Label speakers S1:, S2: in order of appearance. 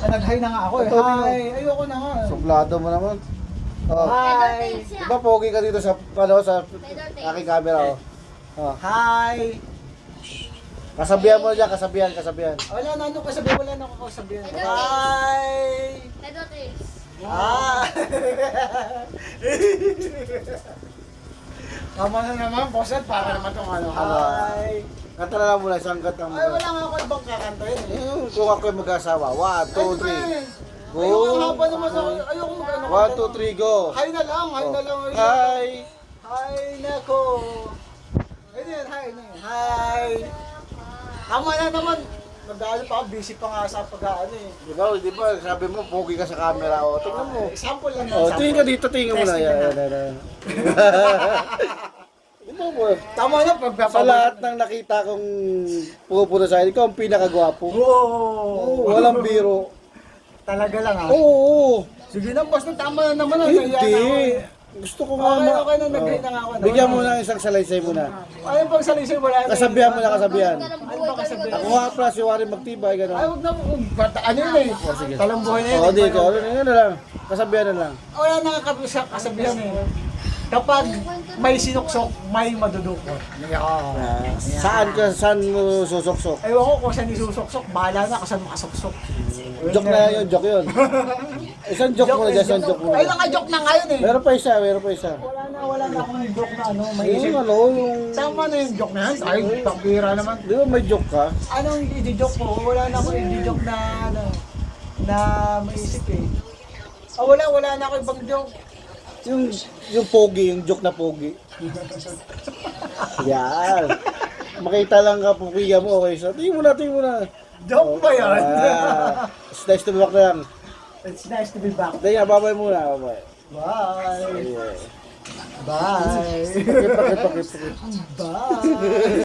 S1: Nag-hi na nga ako eh. Hi! Ayoko na nga.
S2: Suplado mo naman. Oh.
S1: Hi!
S2: Di ba pogi ka dito sa, ano, sa aking camera, oh. Oh.
S1: Hi!
S2: Kasabihan mo dyan, kasabihan.
S1: Wala na ano kasabi, wala na ako kasabihan. Hi! Ah! Tama na naman, bossat, para naman itong ano. Hi!
S2: Kanta na lang muna, isang kanta mo.
S1: Ay, wala nga ako ibang kakantahin eh.
S2: Kung ako'y mag-asawa, 1, 2, 3. Go!
S1: Ayoko nga haba naman ako. Ayoko mag-ano.
S2: 1, 2, 3, go!
S1: Hi na lang, hi na lang.
S2: Hi!
S1: Hi nako. Ayun yan, hi na yan. Hi! Tama na naman. Nag-ano pa ako, busy pa nga sa pag-ano eh.
S2: Di ba, sabi mo, pogi ka sa camera, oh. Tingnan mo.
S1: Example lang
S2: Oh,
S1: example.
S2: tingin ka dito, tingin mo na.
S1: Testing
S2: Yan,
S1: na.
S2: yan. Tingnan mo.
S1: Tama na,
S2: Sa lahat ng nakita kong pupunta sa akin, ikaw ang pinakagwapo.
S1: Oo.
S2: Walang biro.
S1: Talaga lang ah.
S2: Oo.
S1: Sige na, boss, na tama na naman. Nahiya na ako
S2: Hindi.
S1: eh.
S2: Gusto ko nga
S1: Okay na, nag-grade na nga ako.
S2: Bigyan mo ng isang salaysay muna.
S1: Ayun pang salisay, wala na.
S2: Kasabihan mo na, kasabihan.
S1: Ano ba kasabihan?
S2: Ako nga pala si Warren Magtibay,
S1: Ay,
S2: gano'n.
S1: huwag na, ano yun eh. Talang buhay na yun.
S2: Oo, dito. Ano na lang. Kasabihan na lang.
S1: Wala na kasabihan eh. Kapag may sinuksok, may madudukot.
S2: Saan mo susuksok?
S1: Ewan ko kung saan isusuksok, bahala na kung saan makasuksok.
S2: Joke na yun, joke yun. Isang joke muna dyan, isang joke muna.
S1: Ay, naka-joke na ngayon eh.
S2: Meron pa isa.
S1: Wala na akong joke na ano, may isip.
S2: Yung ano, yung...
S1: Tama na yung joke na yan. Ay, pambira naman.
S2: Di ba may joke ka?
S1: Anong i-joke ko? Wala na akong i-joke na ano, na maisip eh. Wala na ako ibang joke.
S2: Yung pogi, yung joke na pogi. Yan. Makita lang ka, pupiga mo, okay. So, tingin mo na.
S1: Joke ba yan?
S2: It's nice to be back na lang.
S1: It's nice to be back.
S2: Tingin, babay muna, babay.
S1: Bye.
S2: Yeah.
S1: Bye.
S2: Pakit.
S1: Bye.